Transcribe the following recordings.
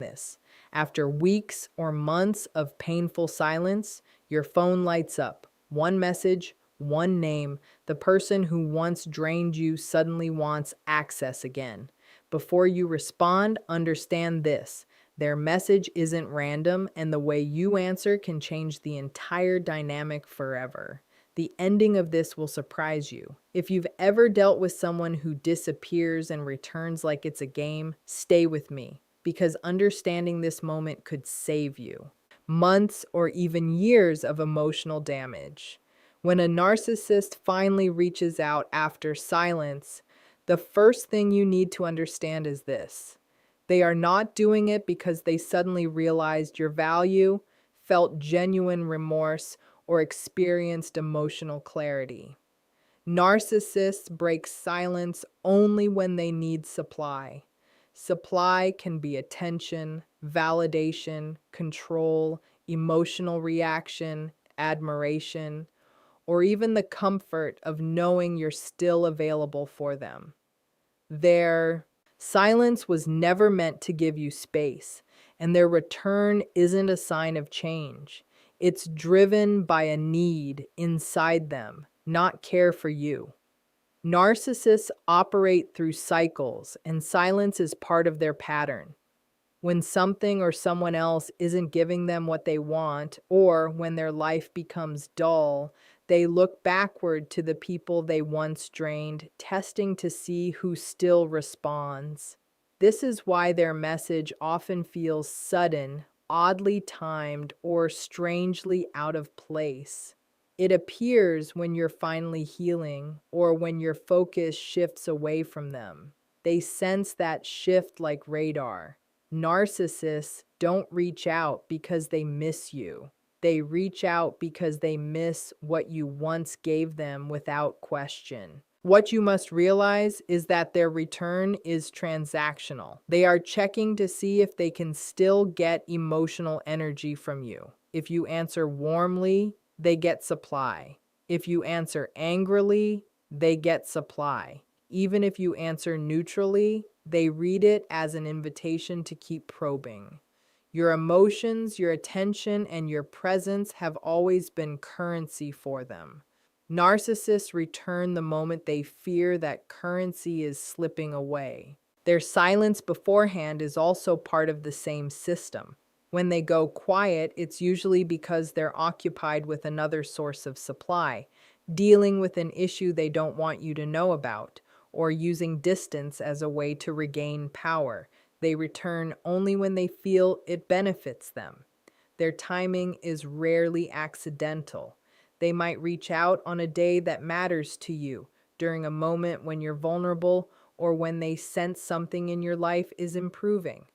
this. After weeks or months of painful silence, your phone lights up. One message, one name. The person who once drained you suddenly wants access again. Before you respond, understand this. Their message isn't random, and the way you answer can change the entire dynamic forever. The ending of this will surprise you. If you've ever dealt with someone who disappears and returns like it's a game, stay with me, because understanding this moment could save you months or even years of emotional damage. When a narcissist finally reaches out after silence, the first thing you need to understand is this. They are not doing it because they suddenly realized your value, felt genuine remorse, or experienced emotional clarity. Narcissists break silence only when they need supply. Supply can be attention, validation, control, emotional reaction, admiration, or even the comfort of knowing you're still available for them. Their silence was never meant to give you space, and their return isn't a sign of change. It's driven by a need inside them, not care for you. Narcissists operate through cycles, and silence is part of their pattern. When something or someone else isn't giving them what they want, or when their life becomes dull, they look backward to the people they once drained, testing to see who still responds. This is why their message often feels sudden, oddly timed, or strangely out of place. It appears when you're finally healing or when your focus shifts away from them. They sense that shift like radar. Narcissists don't reach out because they miss you. They reach out because they miss what you once gave them without question. What you must realize is that their return is transactional. They are checking to see if they can still get emotional energy from you. If you answer warmly, they get supply. If you answer angrily, they get supply. Even if you answer neutrally, they read it as an invitation to keep probing. Your emotions, your attention, and your presence have always been currency for them. Narcissists return the moment they fear that currency is slipping away. Their silence beforehand is also part of the same system. When they go quiet, it's usually because they're occupied with another source of supply, dealing with an issue they don't want you to know about, or using distance as a way to regain power. They return only when they feel it benefits them. Their timing is rarely accidental. They might reach out on a day that matters to you, during a moment when you're vulnerable, or when they sense something in your life is improving.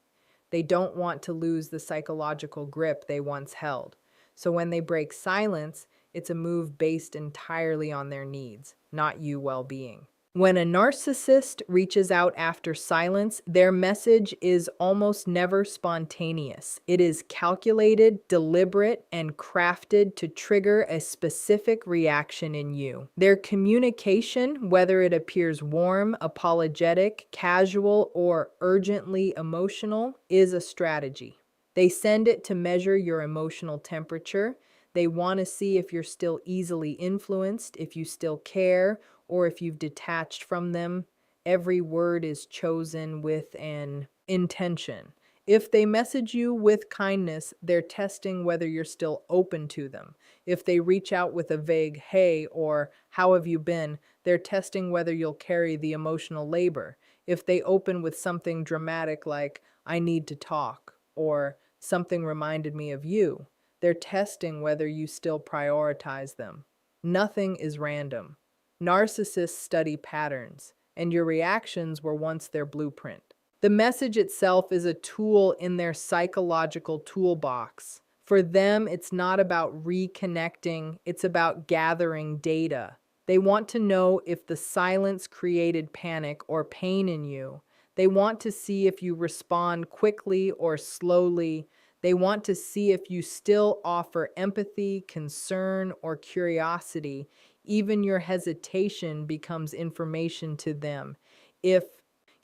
They don't want to lose the psychological grip they once held. So when they break silence, it's a move based entirely on their needs, not you well-being. When a narcissist reaches out after silence, their message is almost never spontaneous. It is calculated, deliberate, and crafted to trigger a specific reaction in you. Their communication, whether it appears warm, apologetic, casual, or urgently emotional, is a strategy. They send it to measure your emotional temperature. They want to see if you're still easily influenced, if you still care, or if you've detached from them. Every word is chosen with an intention. If they message you with kindness, they're testing whether you're still open to them. If they reach out with a vague "hey" or "how have you been," they're testing whether you'll carry the emotional labor. If they open with something dramatic like "I need to talk" or "something reminded me of you," they're testing whether you still prioritize them. Nothing is random. Narcissists study patterns, and your reactions were once their blueprint. The message itself is a tool in their psychological toolbox. For them, it's not about reconnecting, it's about gathering data. They want to know if the silence created panic or pain in you. They want to see if you respond quickly or slowly. They want to see if you still offer empathy, concern, or curiosity. Even your hesitation becomes information to them. If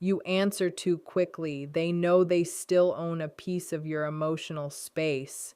You answer too quickly. They know they still own a piece of your emotional space.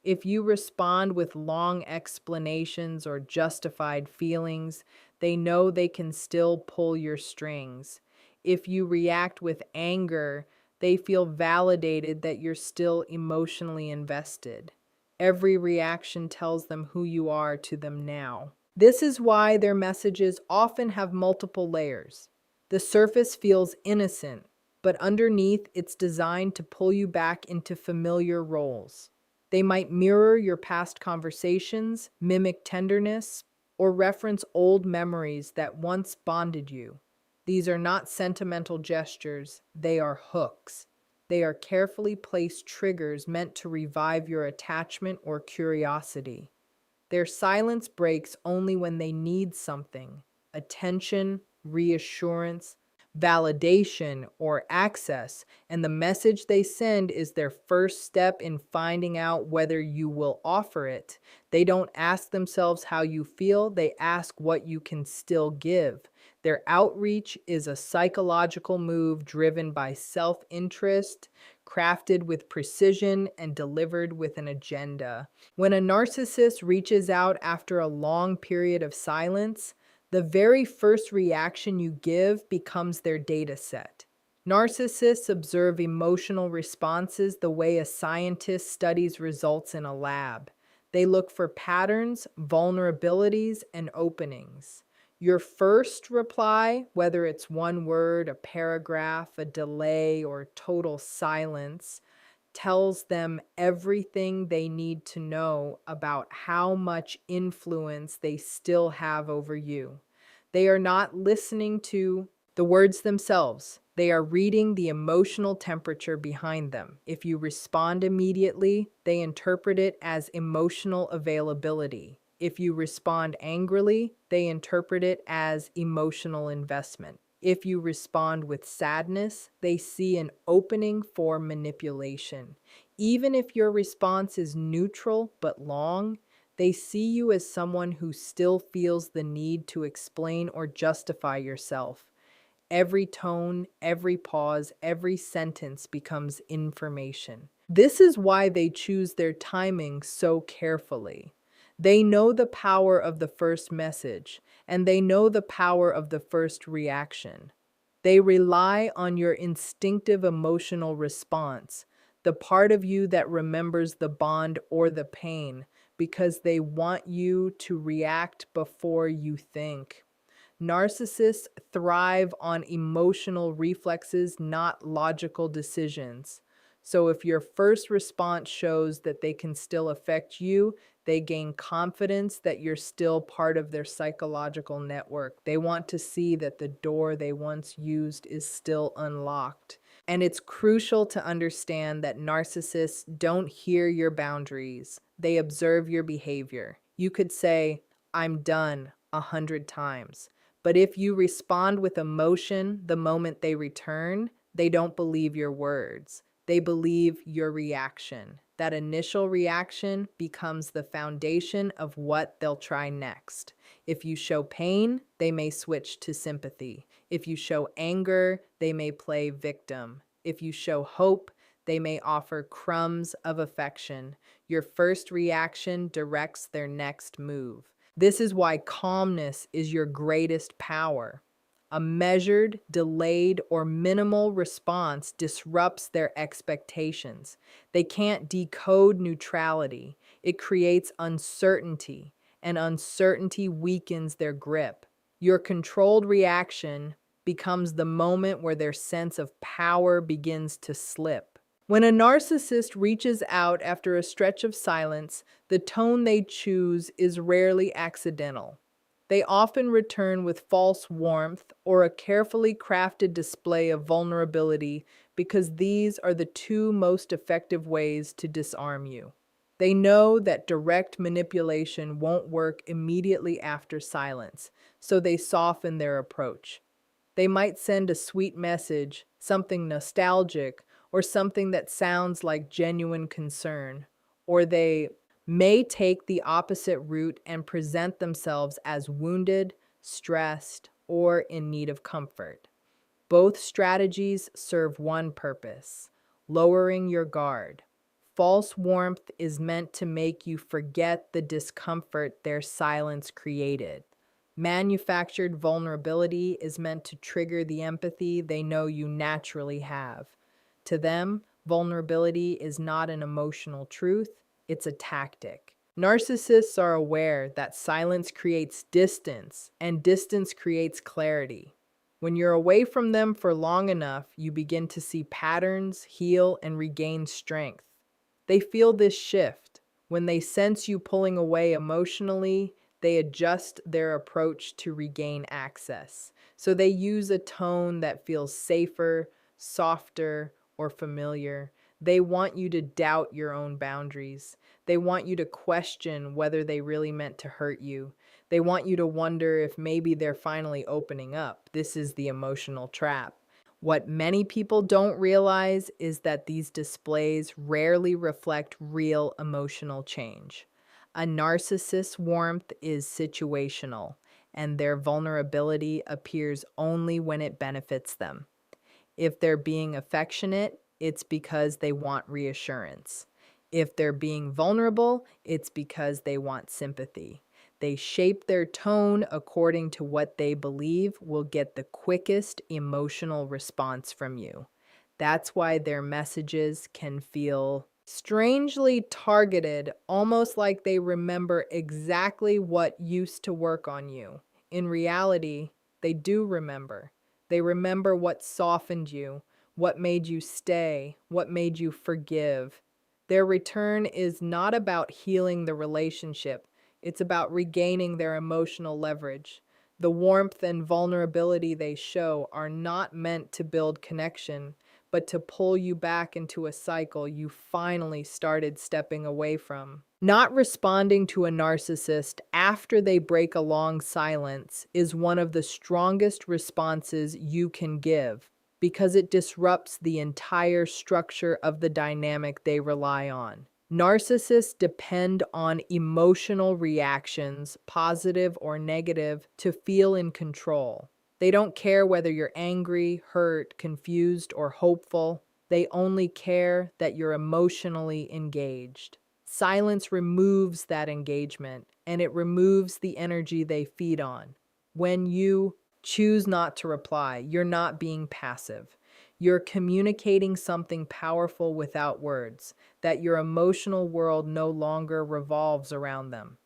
If you respond with long explanations or justified feelings, they know they can still pull your strings. If you react with anger, they feel validated that you're still emotionally invested. Every reaction tells them who you are to them now. This is why their messages often have multiple layers. The surface feels innocent, but underneath it's designed to pull you back into familiar roles. They might mirror your past conversations, mimic tenderness, or reference old memories that once bonded you. These are not sentimental gestures, they are hooks. They are carefully placed triggers meant to revive your attachment or curiosity. Their silence breaks only when they need something: attention, reassurance, validation, or access, and the message they send is their first step in finding out whether you will offer it. They don't ask themselves how you feel, they ask what you can still give. Their outreach is a psychological move driven by self interest, crafted with precision, and delivered with an agenda. When a narcissist reaches out after a long period of silence, the very first reaction you give becomes their data set. Narcissists observe emotional responses the way a scientist studies results in a lab. They look for patterns, vulnerabilities, and openings. Your first reply, whether it's one word, a paragraph, a delay, or total silence, tells them everything they need to know about how much influence they still have over you. They are not listening to the words themselves. They are reading the emotional temperature behind them. If you respond immediately, they interpret it as emotional availability. If you respond angrily, they interpret it as emotional investment. If you respond with sadness, they see an opening for manipulation. Even if your response is neutral but long, they see you as someone who still feels the need to explain or justify yourself. Every tone, every pause, every sentence becomes information. This is why they choose their timing so carefully. They know the power of the first message, and they know the power of the first reaction. They rely on your instinctive emotional response, the part of you that remembers the bond or the pain, because they want you to react before you think. Narcissists thrive on emotional reflexes, not logical decisions. So if your first response shows that they can still affect you, they gain confidence that you're still part of their psychological network. They want to see that the door they once used is still unlocked. And it's crucial to understand that narcissists don't hear your boundaries, they observe your behavior. You could say, "I'm done," 100 times. But if you respond with emotion the moment they return, they don't believe your words. They believe your reaction. That initial reaction becomes the foundation of what they'll try next. If you show pain, they may switch to sympathy. If you show anger, they may play victim. If you show hope, they may offer crumbs of affection. Your first reaction directs their next move. This is why calmness is your greatest power. A measured, delayed, or minimal response disrupts their expectations. They can't decode neutrality. It creates uncertainty, and uncertainty weakens their grip. Your controlled reaction becomes the moment where their sense of power begins to slip. When a narcissist reaches out after a stretch of silence, the tone they choose is rarely accidental. They often return with false warmth or a carefully crafted display of vulnerability because these are the two most effective ways to disarm you. They know that direct manipulation won't work immediately after silence, so they soften their approach. They might send a sweet message, something nostalgic, or something that sounds like genuine concern. Or they may take the opposite route and present themselves as wounded, stressed, or in need of comfort. Both strategies serve one purpose: lowering your guard. False warmth is meant to make you forget the discomfort their silence created. Manufactured vulnerability is meant to trigger the empathy they know you naturally have. To them, vulnerability is not an emotional truth, it's a tactic. Narcissists are aware that silence creates distance, and distance creates clarity. When you're away from them for long enough, you begin to see patterns, heal, and regain strength. They feel this shift. When they sense you pulling away emotionally, they adjust their approach to regain access. So they use a tone that feels safer, softer, or familiar. They want you to doubt your own boundaries. They want you to question whether they really meant to hurt you. They want you to wonder if maybe they're finally opening up. This is the emotional trap. What many people don't realize is that these displays rarely reflect real emotional change. A narcissist's warmth is situational, and their vulnerability appears only when it benefits them. If they're being affectionate, it's because they want reassurance. If they're being vulnerable, it's because they want sympathy. They shape their tone according to what they believe will get the quickest emotional response from you. That's why their messages can feel strangely targeted, almost like they remember exactly what used to work on you. In reality, they do remember. They remember what softened you, what made you stay, what made you forgive. Their return is not about healing the relationship, it's about regaining their emotional leverage. The warmth and vulnerability they show are not meant to build connection, but to pull you back into a cycle you finally started stepping away from. Not responding to a narcissist after they break a long silence is one of the strongest responses you can give because it disrupts the entire structure of the dynamic they rely on. Narcissists depend on emotional reactions, positive or negative, to feel in control. They don't care whether you're angry, hurt, confused, or hopeful. They only care that you're emotionally engaged. Silence removes that engagement, and it removes the energy they feed on. When you choose not to reply, you're not being passive. You're communicating something powerful without words, that your emotional world no longer revolves around them.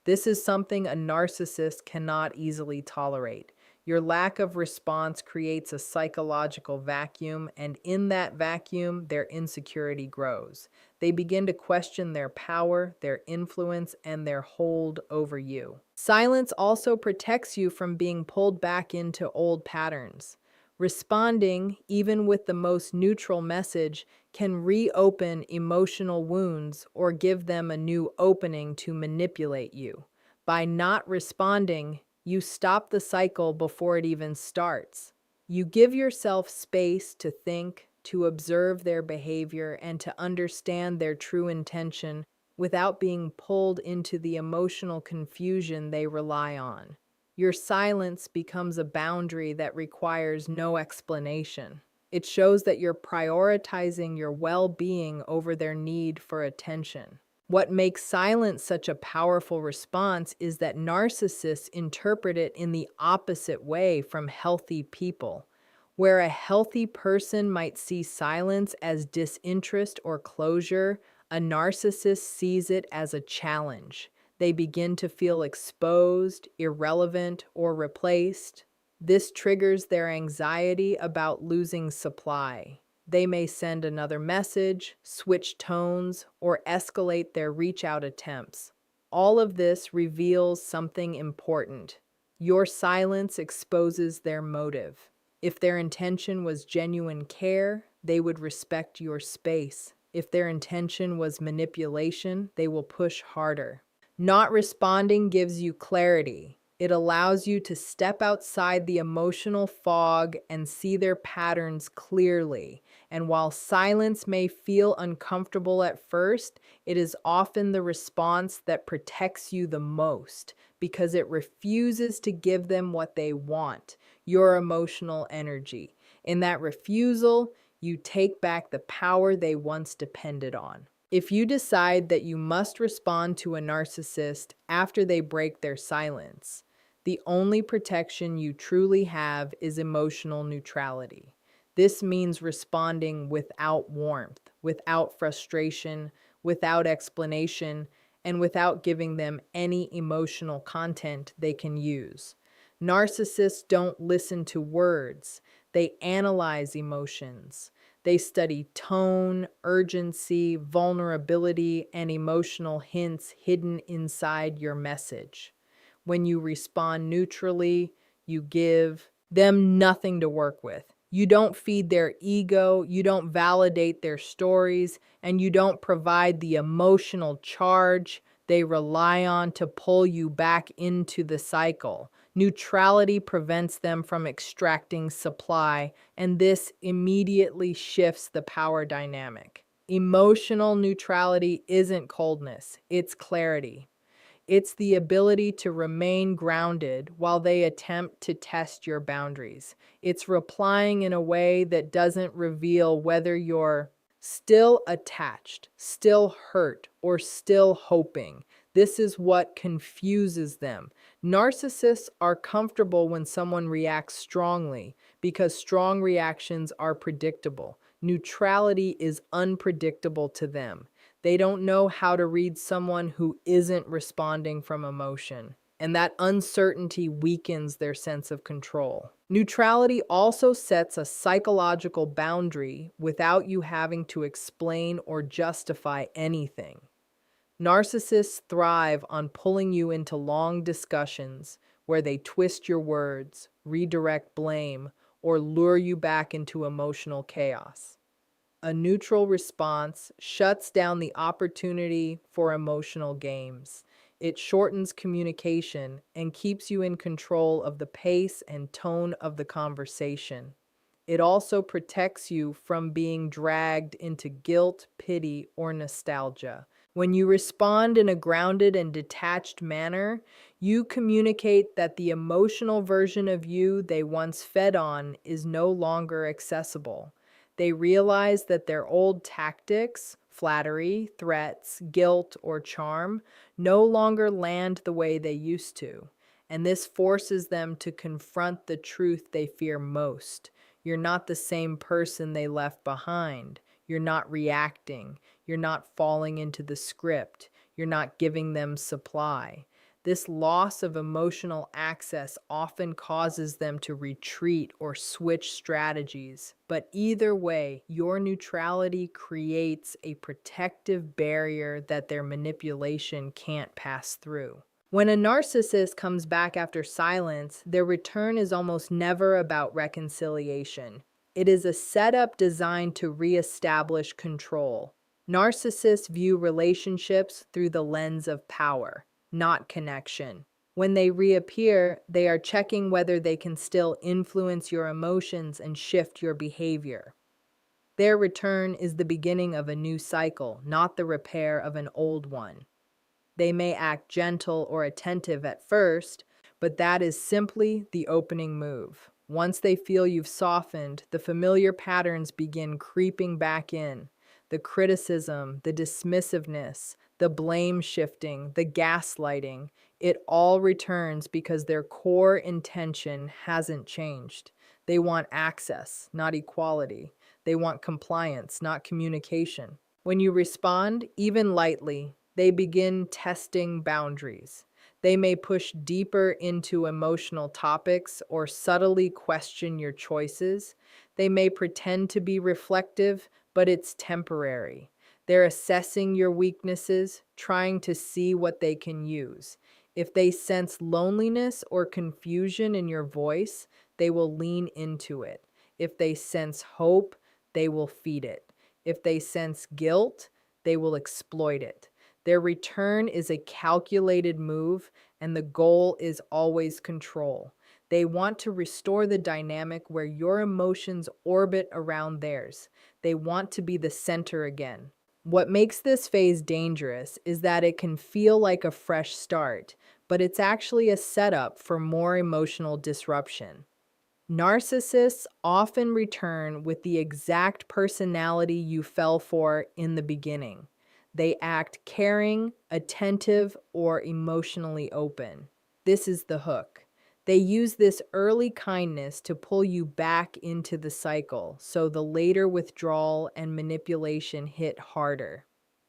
This is something a narcissist cannot easily tolerate. Your lack of response creates a psychological vacuum, and in that vacuum, their insecurity grows. They begin to question their power, their influence, and their hold over you. Silence also protects you from being pulled back into old patterns. Responding, even with the most neutral message, can reopen emotional wounds or give them a new opening to manipulate you. By not responding, you stop the cycle before it even starts. You give yourself space to think, to observe their behavior, and to understand their true intention without being pulled into the emotional confusion they rely on. Your silence becomes a boundary that requires no explanation. It shows that you're prioritizing your well-being over their need for attention. What makes silence such a powerful response is that narcissists interpret it in the opposite way from healthy people. Where a healthy person might see silence as disinterest or closure, a narcissist sees it as a challenge. They begin to feel exposed, irrelevant, or replaced. This triggers their anxiety about losing supply. They may send another message, switch tones, or escalate their reach-out attempts. All of this reveals something important. Your silence exposes their motive. If their intention was genuine care, they would respect your space. If their intention was manipulation, they will push harder. Not responding gives you clarity. It allows you to step outside the emotional fog and see their patterns clearly. And while silence may feel uncomfortable at first, it is often the response that protects you the most because it refuses to give them what they want, your emotional energy. In that refusal, you take back the power they once depended on. If you decide that you must respond to a narcissist after they break their silence, the only protection you truly have is emotional neutrality. This means responding without warmth, without frustration, without explanation, and without giving them any emotional content they can use. Narcissists don't listen to words, they analyze emotions. They study tone, urgency, vulnerability, and emotional hints hidden inside your message. When you respond neutrally, you give them nothing to work with. You don't feed their ego, you don't validate their stories, and you don't provide the emotional charge they rely on to pull you back into the cycle. Neutrality prevents them from extracting supply, and this immediately shifts the power dynamic. Emotional neutrality isn't coldness, it's clarity. It's the ability to remain grounded while they attempt to test your boundaries. It's replying in a way that doesn't reveal whether you're still attached, still hurt, or still hoping. This is what confuses them. Narcissists are comfortable when someone reacts strongly because strong reactions are predictable. Neutrality is unpredictable to them. They don't know how to read someone who isn't responding from emotion, and that uncertainty weakens their sense of control. Neutrality also sets a psychological boundary without you having to explain or justify anything. Narcissists thrive on pulling you into long discussions where they twist your words, redirect blame, or lure you back into emotional chaos. A neutral response shuts down the opportunity for emotional games. It shortens communication and keeps you in control of the pace and tone of the conversation. It also protects you from being dragged into guilt, pity, or nostalgia. When you respond in a grounded and detached manner, you communicate that the emotional version of you they once fed on is no longer accessible. They realize that their old tactics, flattery, threats, guilt, or charm, no longer land the way they used to. And this forces them to confront the truth they fear most. You're not the same person they left behind. You're not reacting. You're not falling into the script. You're not giving them supply. This loss of emotional access often causes them to retreat or switch strategies. But either way, your neutrality creates a protective barrier that their manipulation can't pass through. When a narcissist comes back after silence, their return is almost never about reconciliation. It is a setup designed to reestablish control. Narcissists view relationships through the lens of power, not connection. When they reappear, they are checking whether they can still influence your emotions and shift your behavior. Their return is the beginning of a new cycle, not the repair of an old one. They may act gentle or attentive at first, but that is simply the opening move. Once they feel you've softened, the familiar patterns begin creeping back in. The criticism, the dismissiveness, the blame shifting, the gaslighting, it all returns because their core intention hasn't changed. They want access, not equality. They want compliance, not communication. When you respond, even lightly, they begin testing boundaries. They may push deeper into emotional topics or subtly question your choices. They may pretend to be reflective, but it's temporary. They're assessing your weaknesses, trying to see what they can use. If they sense loneliness or confusion in your voice, they will lean into it. If they sense hope, they will feed it. If they sense guilt, they will exploit it. Their return is a calculated move, and the goal is always control. They want to restore the dynamic where your emotions orbit around theirs. They want to be the center again. What makes this phase dangerous is that it can feel like a fresh start, but it's actually a setup for more emotional disruption. Narcissists often return with the exact personality you fell for in the beginning. They act caring, attentive, or emotionally open. This is the hook. They use this early kindness to pull you back into the cycle, so the later withdrawal and manipulation hit harder.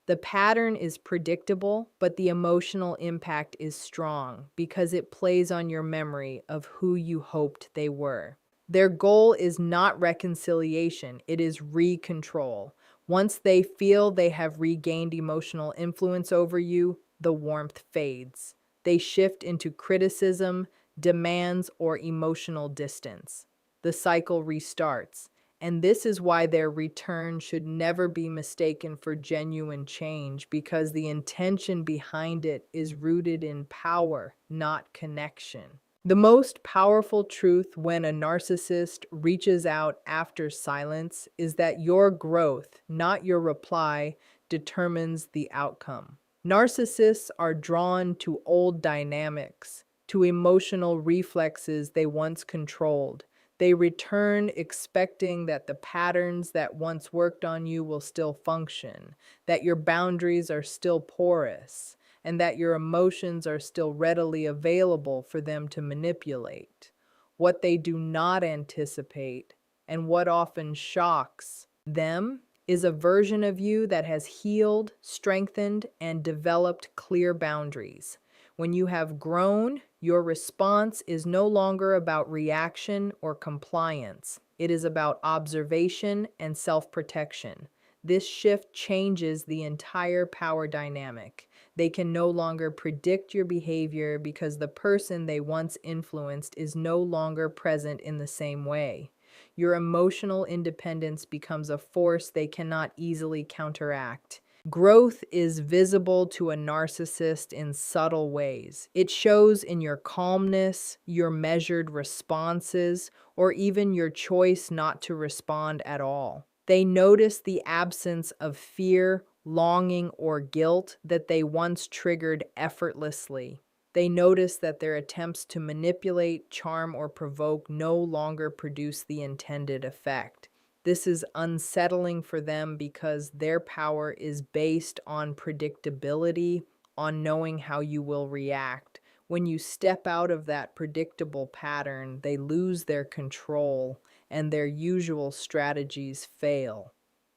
The pattern is predictable, but the emotional impact is strong because it plays on your memory of who you hoped they were. Their goal is not reconciliation, it is re-control. Once they feel they have regained emotional influence over you, the warmth fades. They shift into criticism, demands, or emotional distance. The cycle restarts. And this is why their return should never be mistaken for genuine change, because the intention behind it is rooted in power, not connection. The most powerful truth when a narcissist reaches out after silence is that your growth, not your reply, determines the outcome. Narcissists are drawn to old dynamics, to emotional reflexes they once controlled. They return expecting that the patterns that once worked on you will still function, that your boundaries are still porous, and that your emotions are still readily available for them to manipulate. What they do not anticipate, and what often shocks them, is a version of you that has healed, strengthened, and developed clear boundaries. When you have grown, your response is no longer about reaction or compliance. It is about observation and self-protection. This shift changes the entire power dynamic. They can no longer predict your behavior because the person they once influenced is no longer present in the same way. Your emotional independence becomes a force they cannot easily counteract. Growth is visible to a narcissist in subtle ways. It shows in your calmness, your measured responses, or even your choice not to respond at all. They notice the absence of fear, longing, or guilt that they once triggered effortlessly. They notice that their attempts to manipulate, charm, or provoke no longer produce the intended effect. This is unsettling for them because their power is based on predictability, on knowing how you will react. When you step out of that predictable pattern, they lose their control and their usual strategies fail.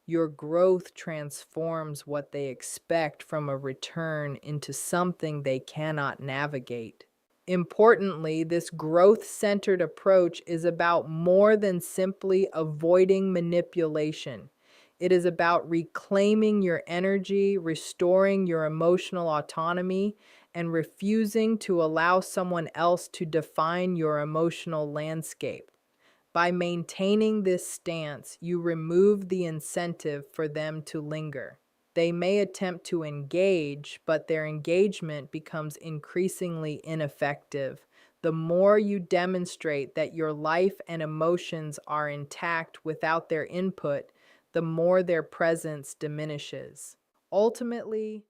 Your growth transforms what they expect from a return into something they cannot navigate. Importantly, this growth-centered approach is about more than simply avoiding manipulation. It is about reclaiming your energy, restoring your emotional autonomy, and refusing to allow someone else to define your emotional landscape. By maintaining this stance, you remove the incentive for them to linger. They may attempt to engage, but their engagement becomes increasingly ineffective. The more you demonstrate that your life and emotions are intact without their input, the more their presence diminishes. Ultimately,